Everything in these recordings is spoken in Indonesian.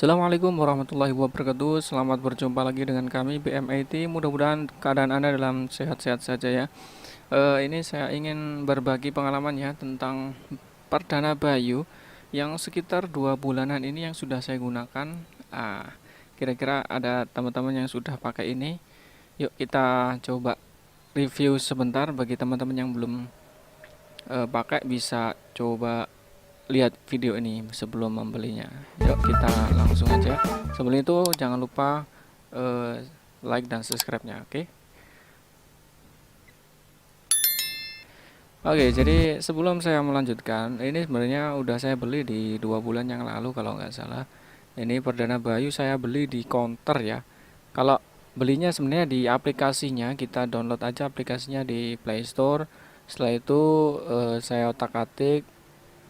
Assalamualaikum warahmatullahi wabarakatuh. Selamat berjumpa lagi dengan kami BMIT. Mudah-mudahan keadaan Anda dalam sehat-sehat saja ya. Ini saya ingin berbagi pengalaman ya tentang Perdana Bayu yang sekitar 2 bulanan ini yang sudah saya gunakan. Kira-kira ada teman-teman yang sudah pakai ini. Yuk kita coba review sebentar bagi teman-teman yang belum pakai, bisa coba lihat video ini sebelum membelinya. Yuk kita langsung aja. Sebelum itu jangan lupa like dan subscribe-nya, oke? Oke, jadi sebelum saya melanjutkan, ini sebenarnya udah saya beli di 2 bulan yang lalu kalau nggak salah. Ini Perdana Bayu saya beli di counter ya. Kalau belinya sebenarnya di aplikasinya, kita download aja aplikasinya di Play Store. Setelah itu saya otak-atik,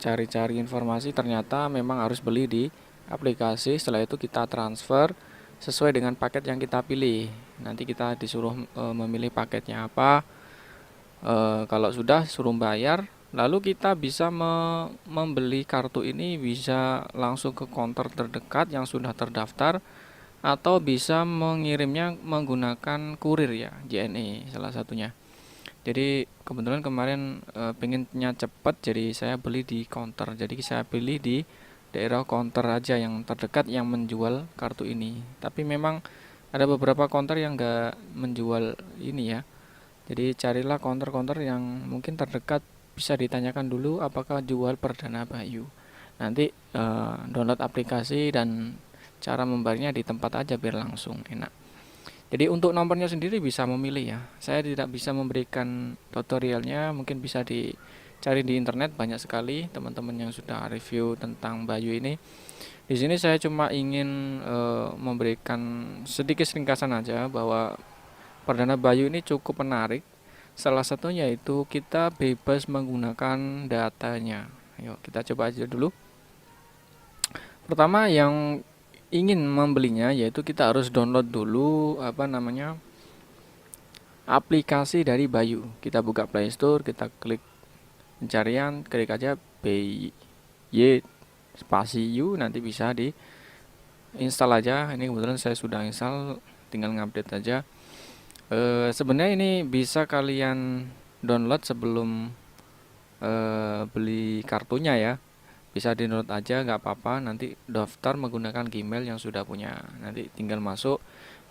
cari-cari informasi, ternyata memang harus beli di aplikasi. Setelah itu kita transfer sesuai dengan paket yang kita pilih. Nanti kita disuruh memilih paketnya apa. Kalau sudah suruh bayar, lalu kita bisa membeli kartu ini, bisa langsung ke counter terdekat yang sudah terdaftar, atau bisa mengirimnya menggunakan kurir ya, JNE salah satunya. Jadi kebetulan kemarin pengennya cepat, jadi saya beli di counter. Jadi saya pilih di daerah counter aja yang terdekat yang menjual kartu ini. Tapi memang ada beberapa counter yang nggak menjual ini ya. Jadi carilah counter-counter yang mungkin terdekat, bisa ditanyakan dulu apakah jual Perdana Bayu. Nanti download aplikasi dan cara membayarnya di tempat aja biar langsung enak. Jadi untuk nomornya sendiri bisa memilih ya. Saya tidak bisa memberikan tutorialnya, mungkin bisa dicari di internet, banyak sekali teman-teman yang sudah review tentang Bayu ini. Di sini saya cuma ingin memberikan sedikit ringkasan aja bahwa Perdana Bayu ini cukup menarik. Salah satunya itu kita bebas menggunakan datanya. Ayo kita coba aja dulu. Pertama yang ingin membelinya yaitu kita harus download dulu aplikasi dari Bayu. Kita buka Play Store, kita klik pencarian, klik aja BY spasi U, nanti bisa di install aja. Ini kebetulan saya sudah install, tinggal ngupdate aja. Sebenarnya ini bisa kalian download sebelum beli kartunya ya. Bisa di download aja, nggak apa-apa. Nanti daftar menggunakan Gmail yang sudah punya, nanti tinggal masuk.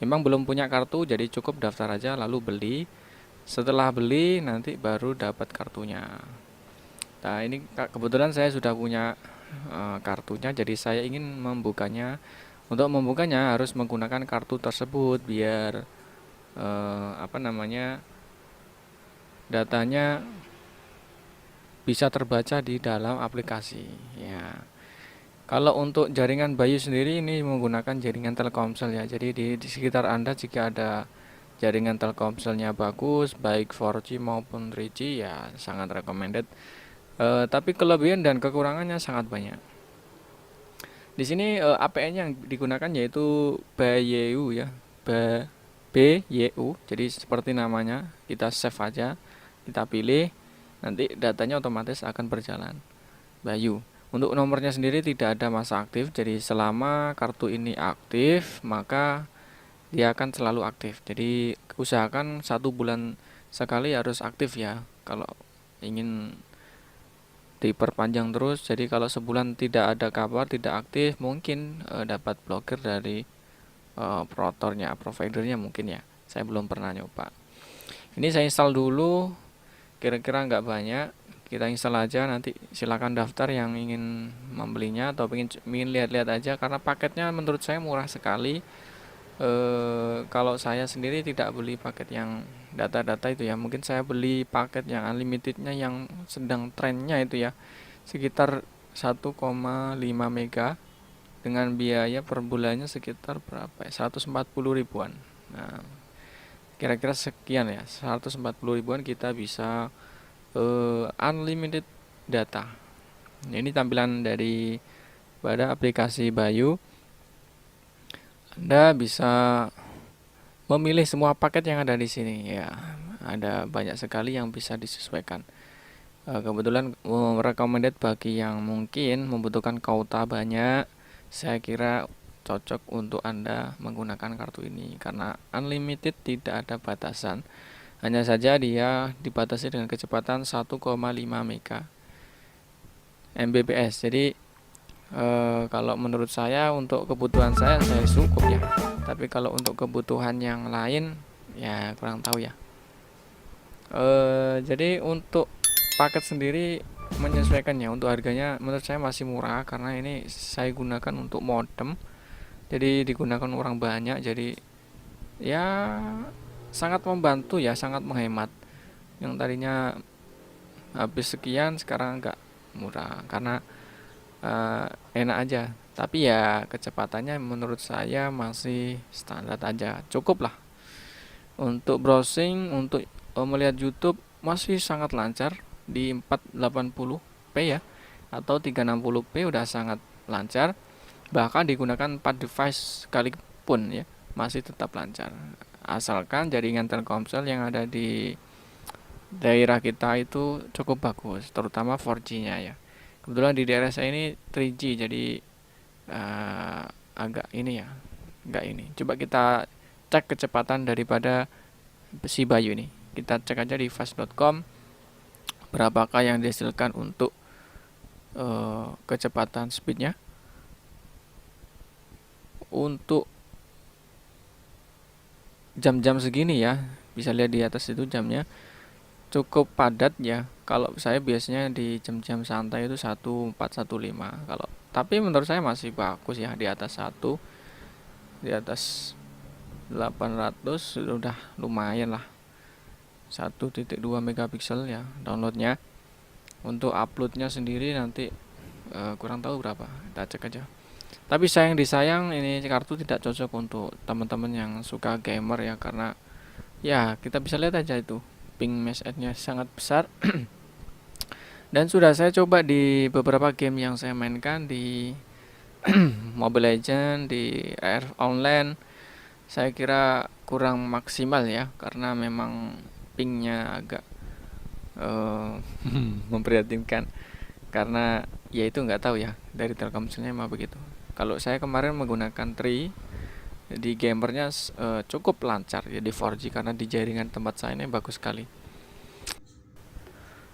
Memang belum punya kartu, jadi cukup daftar aja lalu beli. Setelah beli nanti baru dapat kartunya. Nah ini kebetulan saya sudah punya kartunya, jadi saya ingin membukanya. Untuk membukanya harus menggunakan kartu tersebut biar datanya bisa terbaca di dalam aplikasi ya. Kalau untuk jaringan Bayu sendiri ini menggunakan jaringan Telkomsel ya. Jadi di sekitar Anda jika ada jaringan Telkomselnya bagus, baik 4G maupun 3G ya sangat recommended. Tapi kelebihan dan kekurangannya sangat banyak. Di sini APN yang digunakan yaitu Bayu ya. BYU. Jadi seperti namanya, kita save aja, kita pilih, nanti datanya otomatis akan berjalan. Bayu. Untuk nomornya sendiri tidak ada masa aktif, jadi selama kartu ini aktif maka dia akan selalu aktif. Jadi usahakan 1 bulan sekali harus aktif ya. Kalau ingin diperpanjang terus, jadi kalau sebulan tidak ada kabar, tidak aktif, mungkin dapat blokir dari providernya mungkin ya. Saya belum pernah nyoba. Ini saya install dulu, kira-kira nggak banyak. Kita install aja, nanti silakan daftar yang ingin membelinya atau ingin lihat-lihat aja, karena paketnya menurut saya murah sekali. Kalau saya sendiri tidak beli paket yang data-data itu ya, mungkin saya beli paket yang unlimitednya yang sedang trennya itu ya, sekitar 1,5 mega dengan biaya per bulannya sekitar berapa ya, 140 ribuan. Nah kira-kira sekian ya, 140 ribuan kita bisa unlimited data. Ini tampilan dari pada aplikasi Bayu. Anda bisa memilih semua paket yang ada di sini ya. Ada banyak sekali yang bisa disesuaikan. Kebetulan recommended bagi yang mungkin membutuhkan kuota banyak. Saya kira cocok untuk Anda menggunakan kartu ini karena unlimited, tidak ada batasan. Hanya saja dia dibatasi dengan kecepatan 1,5 Mbps. Jadi kalau menurut saya untuk kebutuhan saya cukup ya. Tapi kalau untuk kebutuhan yang lain ya kurang tahu ya. Jadi untuk paket sendiri menyesuaikannya, untuk harganya menurut saya masih murah karena ini saya gunakan untuk modem. Jadi digunakan orang banyak, jadi ya sangat membantu ya, sangat menghemat. Yang tadinya habis sekian sekarang agak murah karena enak aja. Tapi ya kecepatannya menurut saya masih standar aja, cukup lah. Untuk browsing, untuk melihat YouTube masih sangat lancar di 480p ya, atau 360p udah sangat lancar. Bahkan digunakan 4 device sekalipun ya masih tetap lancar, asalkan jaringan Telkomsel yang ada di daerah kita itu cukup bagus, terutama 4G-nya ya. Kebetulan di daerah saya ini 3G, jadi agak ini ya, enggak ini. Coba kita cek kecepatan daripada si Bayu ini. Kita cek aja di fast.com berapakah yang dihasilkan untuk kecepatan speednya. Untuk jam-jam segini ya, bisa lihat di atas itu jamnya cukup padat ya. Kalau saya biasanya di jam-jam santai itu 1415. Tapi menurut saya masih bagus ya, di atas 1, di atas 800 sudah lumayan lah. 1.2 megapiksel ya downloadnya. Untuk uploadnya sendiri nanti kurang tahu berapa, kita cek aja. Tapi sayang disayang ini kartu tidak cocok untuk teman-teman yang suka gamer ya, karena ya kita bisa lihat aja itu ping max nya sangat besar. Dan sudah saya coba di beberapa game yang saya mainkan di Mobile Legends, di RF Online, saya kira kurang maksimal ya, karena memang pingnya agak memprihatinkan, karena ya itu nggak tahu ya dari Telkomselnya emang begitu. Kalau saya kemarin menggunakan Tri di gamernya cukup lancar ya di 4G, karena di jaringan tempat saya ini bagus sekali.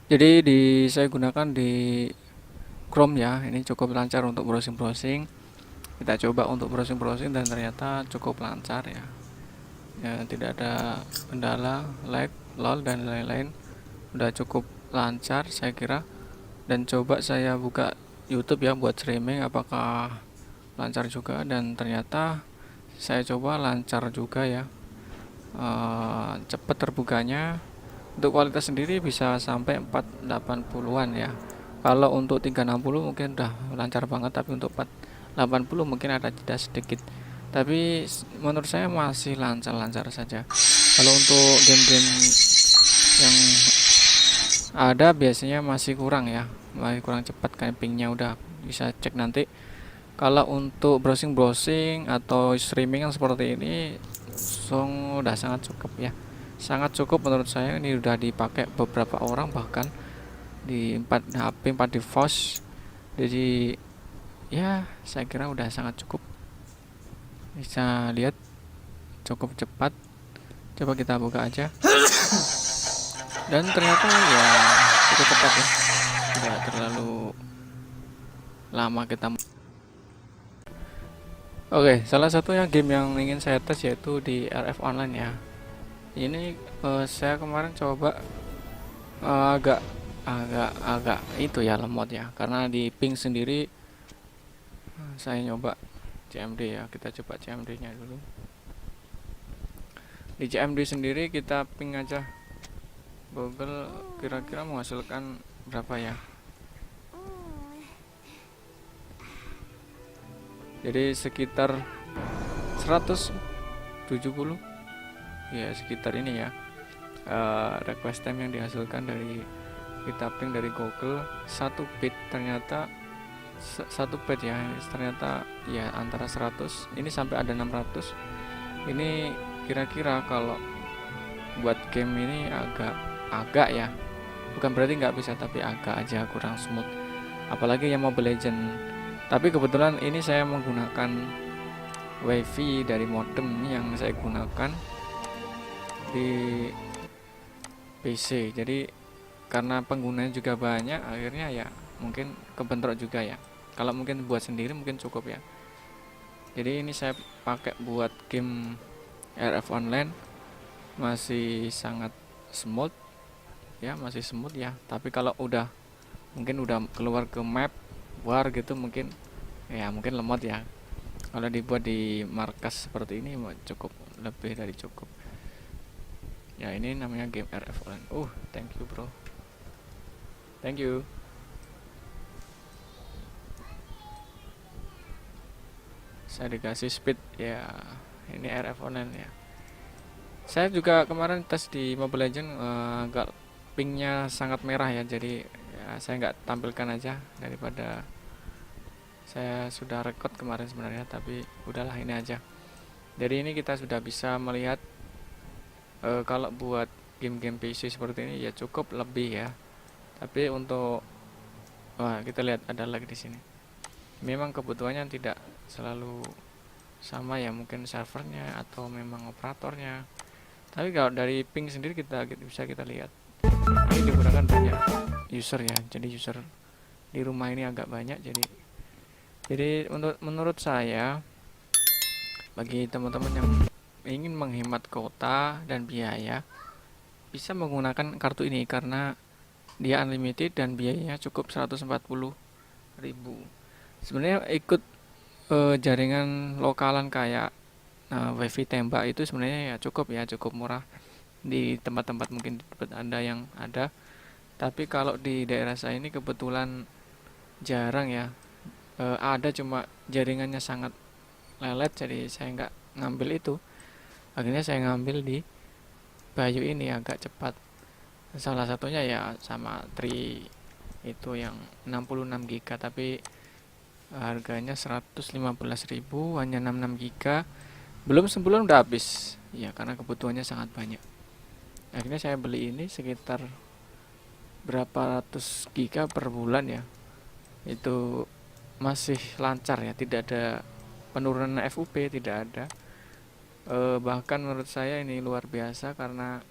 Jadi saya gunakan di Chrome ya, ini cukup lancar untuk browsing-browsing. Kita coba untuk browsing-browsing dan ternyata cukup lancar ya. Ya tidak ada kendala, lag, lol dan lain-lain. Udah cukup lancar saya kira. Dan coba saya buka YouTube ya buat streaming, apakah lancar juga, dan ternyata saya coba lancar juga ya. Cepat terbukanya. Untuk kualitas sendiri bisa sampai 480-an ya. Kalau untuk 360 mungkin udah lancar banget, tapi untuk 480 mungkin ada jeda sedikit. Tapi menurut saya masih lancar-lancar saja. Kalau untuk game-game yang ada biasanya masih kurang ya, masih kurang cepat, kayak pingnya udah bisa cek nanti. Kalau untuk browsing atau streaming yang seperti ini udah sangat cukup ya, sangat cukup menurut saya. Ini udah dipakai beberapa orang, bahkan di 4 HP 4 device. Jadi ya saya kira udah sangat cukup, bisa lihat cukup cepat. Coba kita buka aja dan ternyata ya cukup cepat ya, tidak terlalu lama kita. Oke, salah satunya game yang ingin saya tes yaitu di RF Online ya. Ini saya kemarin coba agak itu ya, lemot ya, karena di ping sendiri. Saya nyoba CMD ya, kita coba CMD nya dulu. Di CMD sendiri kita ping aja Google, kira-kira menghasilkan berapa ya. Jadi sekitar 170 ya, sekitar ini ya. Request time yang dihasilkan dari kita ping dari Google 1 bit, ternyata 1 bit ya, ternyata ya antara 100 ini sampai ada 600. Ini kira-kira kalau buat game ini agak ya, bukan berarti nggak bisa, tapi agak aja kurang smooth, apalagi yang Mobile Legend. Tapi kebetulan ini saya menggunakan wifi dari modem yang saya gunakan di PC. Jadi karena penggunanya juga banyak, akhirnya ya mungkin kebentrok juga ya. Kalau mungkin buat sendiri mungkin cukup ya. Jadi ini saya pakai buat game RF online, masih sangat smooth ya, masih smooth ya. Tapi kalau udah mungkin udah keluar ke map war gitu mungkin ya mungkin lemot ya. Kalau dibuat di markas seperti ini cukup, lebih dari cukup. Ya ini namanya game RF online. Thank you bro, thank you. Saya dikasih speed ya, ini RF online ya. Saya juga kemarin tes di Mobile Legends, agak pingnya sangat merah ya, jadi ya saya nggak tampilkan aja daripada saya sudah record kemarin sebenarnya, tapi udahlah ini aja. Jadi ini kita sudah bisa melihat kalau buat game-game PC seperti ini ya cukup lebih ya. Tapi untuk kita lihat ada lagi di sini. Memang kebutuhannya tidak selalu sama ya, mungkin servernya atau memang operatornya. Tapi kalau dari ping sendiri kita bisa kita lihat ini digunakan banyak user ya. Jadi user di rumah ini agak banyak. Jadi menurut saya, bagi teman-teman yang ingin menghemat kuota dan biaya, bisa menggunakan kartu ini karena dia unlimited dan biayanya cukup 140.000. Sebenarnya ikut jaringan lokalan kayak wifi tembak itu sebenarnya ya cukup murah di tempat-tempat mungkin di tempat Anda yang ada. Tapi kalau di daerah saya ini kebetulan jarang ya, ada cuma jaringannya sangat lelet, jadi saya nggak ngambil itu. Akhirnya saya ngambil di Bayu ini agak cepat. Salah satunya ya sama Tri itu yang 66 GB, tapi harganya 115.000, hanya 66 GB. Belum sebulan udah habis. Ya karena kebutuhannya sangat banyak. Akhirnya saya beli ini sekitar berapa ratus giga per bulan ya. Itu masih lancar ya, tidak ada penurunan FUP, tidak ada. Bahkan menurut saya ini luar biasa karena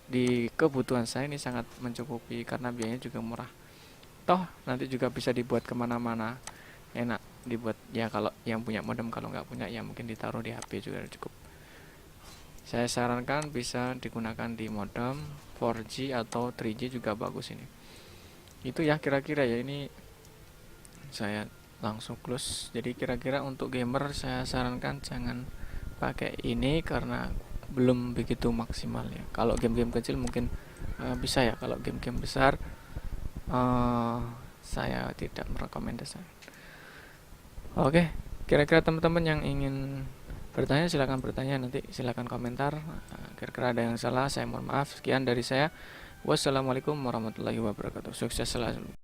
di kebutuhan saya ini sangat mencukupi karena biayanya juga murah. Toh nanti juga bisa dibuat kemana-mana, enak dibuat ya. Kalau yang punya modem, kalau nggak punya ya mungkin ditaruh di HP juga cukup. Saya sarankan bisa digunakan di modem 4G atau 3G juga bagus ini. Itu ya kira-kira ya, ini saya langsung close. Jadi kira-kira untuk gamer saya sarankan jangan pakai ini karena belum begitu maksimal ya. Kalau game-game kecil mungkin bisa ya. Kalau game-game besar saya tidak merekomendasikan. Oke, kira-kira teman-teman yang ingin bertanya silakan bertanya, nanti silakan komentar. Kira-kira ada yang salah saya mohon maaf. Sekian dari saya. Wassalamualaikum warahmatullahi wabarakatuh. Sukses selalu.